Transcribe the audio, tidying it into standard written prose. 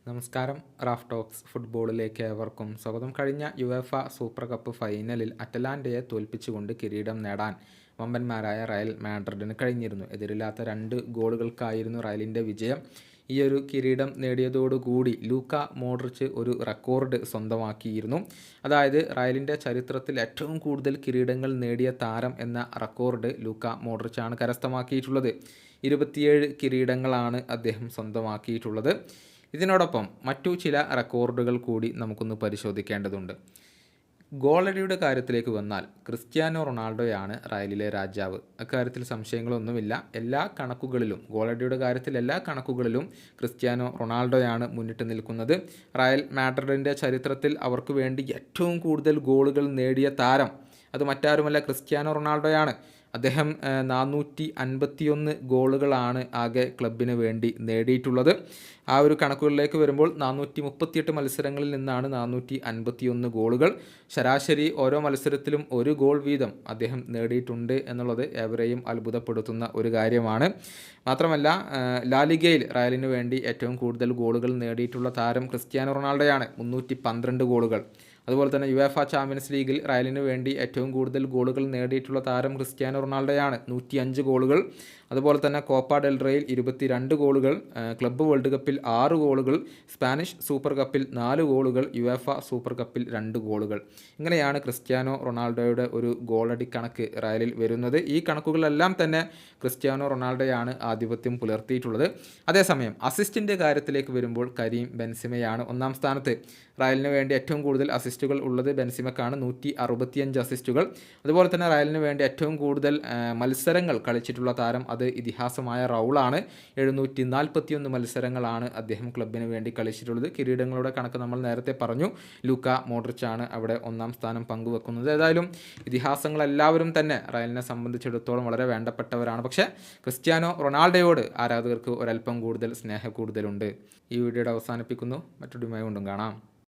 നമസ്കാരം. Raf talks ഫുട്ബോളിലേക്ക് ഏവർക്കും സ്വാഗതം. കഴിഞ്ഞ യുവേഫ സൂപ്പർ കപ്പ് ഫൈനലിൽ അറ്റലാന്റയെ തോൽപ്പിച്ചുകൊണ്ട് കിരീടം നേടാൻ വമ്പന്മാരായ റയൽ മാഡ്രിഡിന് കഴിഞ്ഞിരുന്നു. എതിരില്ലാത്ത 2 ഗോളുകൾക്കായിരുന്നു റയലിൻ്റെ വിജയം. ഈ ഒരു കിരീടം നേടിയതോടുകൂടി ലൂക്ക മോഡ്രിച്ച് ഒരു റെക്കോർഡ് സ്വന്തമാക്കിയിരുന്നു. അതായത് റയലിൻ്റെ ചരിത്രത്തിൽ ഏറ്റവും കൂടുതൽ കിരീടങ്ങൾ നേടിയ താരം എന്ന റെക്കോർഡ് ലൂക്ക മോഡ്രിച്ചാണ് കരസ്ഥമാക്കിയിട്ടുള്ളത്. 27 കിരീടങ്ങളാണ് അദ്ദേഹം സ്വന്തമാക്കിയിട്ടുള്ളത്. ഇതിനോടൊപ്പം മറ്റു ചില റെക്കോർഡുകൾ കൂടി നമുക്കൊന്ന് പരിശോധിക്കേണ്ടതുണ്ട്. ഗോളടിയുടെ കാര്യത്തിലേക്ക് വന്നാൽ ക്രിസ്ത്യാനോ റൊണാൾഡോയാണ് റയലിലെ രാജാവ്. അക്കാര്യത്തിൽ സംശയങ്ങളൊന്നുമില്ല. എല്ലാ കണക്കുകളിലും ഗോളടിയുടെ കാര്യത്തിൽ എല്ലാ കണക്കുകളിലും ക്രിസ്ത്യാനോ റൊണാൾഡോയാണ് മുന്നിട്ട് നിൽക്കുന്നത്. റയൽ മാഡ്രിഡിൻ്റെ ചരിത്രത്തിൽ അവർക്ക് വേണ്ടി ഏറ്റവും കൂടുതൽ ഗോളുകൾ നേടിയ താരം അത് മറ്റാരുമല്ല, ക്രിസ്ത്യാനോ റൊണാൾഡോയാണ്. അദ്ദേഹം 451 ഗോളുകളാണ് ആകെ ക്ലബിന് വേണ്ടി നേടിയിട്ടുള്ളത്. ആ ഒരു കണക്കുകളിലേക്ക് വരുമ്പോൾ 438 മത്സരങ്ങളിൽ നിന്നാണ് 451 ഗോളുകൾ. ശരാശരി ഓരോ മത്സരത്തിലും 1 ഗോൾ വീതം അദ്ദേഹം നേടിയിട്ടുണ്ട് എന്നുള്ളത് ഏവരെയും അത്ഭുതപ്പെടുത്തുന്ന ഒരു കാര്യമാണ്. മാത്രമല്ല, ലാലിഗയിൽ റയലിന് വേണ്ടി ഏറ്റവും കൂടുതൽ ഗോളുകൾ നേടിയിട്ടുള്ള താരം ക്രിസ്ത്യാനോ റൊണാൾഡോയാണ്, 312 ഗോളുകൾ. അതുപോലെ തന്നെ യുവേഫ ചാമ്പ്യൻസ് ലീഗിൽ റയലിന് വേണ്ടി ഏറ്റവും കൂടുതൽ ഗോളുകൾ നേടിയിട്ടുള്ള താരം ക്രിസ്ത്യാനോ റൊണാൾഡോയാണ്, 105 ഗോളുകൾ. അതുപോലെ തന്നെ കോപ്പ ഡെൽ റേയിൽ 22 ഗോളുകൾ, ക്ലബ്ബ് വേൾഡ് കപ്പിൽ 6 ഗോളുകൾ, സ്പാനിഷ് സൂപ്പർ കപ്പിൽ 4 ഗോളുകൾ, യുവേഫ സൂപ്പർ കപ്പിൽ 2 ഗോളുകൾ. ഇങ്ങനെയാണ് ക്രിസ്ത്യാനോ റൊണാൾഡോയുടെ ഒരു ഗോളടി കണക്ക് റയലിൽ വരുന്നത്. ഈ കണക്കുകളെല്ലാം തന്നെ ക്രിസ്ത്യാനോ റൊണാൾഡോയാണ് ആധിപത്യം പുലർത്തിയിട്ടുള്ളത്. അതേസമയം അസിസ്റ്റിൻ്റെ കാര്യത്തിലേക്ക് വരുമ്പോൾ കരീം ബെൻസിമയാണ് ഒന്നാം സ്ഥാനത്ത്. റയലിന് വേണ്ടി ഏറ്റവും കൂടുതൽ അസിസ്റ്റുകൾ ഉള്ളത് ബെൻസിമക്കാണ്, 165 അസിസ്റ്റുകൾ. അതുപോലെ തന്നെ റയലിന് വേണ്ടി ഏറ്റവും കൂടുതൽ മത്സരങ്ങൾ കളിച്ചിട്ടുള്ള താരം അത് ഇതിഹാസമായ റൗളാണ്. 741 മത്സരങ്ങളാണ് അദ്ദേഹം ക്ലബിന് വേണ്ടി കളിച്ചിട്ടുള്ളത്. കിരീടങ്ങളുടെ കണക്ക് നമ്മൾ നേരത്തെ പറഞ്ഞു. ലൂക്ക മോഡ്രിച്ചാണ് അവിടെ ഒന്നാം സ്ഥാനം പങ്കുവെക്കുന്നത്. ഏതായാലും ഇതിഹാസങ്ങളെല്ലാവരും തന്നെ റയലിനെ സംബന്ധിച്ചിടത്തോളം വളരെ വേണ്ടപ്പെട്ടവരാണ്. പക്ഷേ ക്രിസ്ത്യാനോ റൊണാൾഡോയോട് ആരാധകർക്ക് ഒരല്പം കൂടുതൽ സ്നേഹ കൂടുതലുണ്ട്. ഈ വീഡിയോയുടെ അവസാനിപ്പിക്കുന്നു. മറ്റൊരു വീഡിയോയുമായി കൊണ്ടും കാണാം.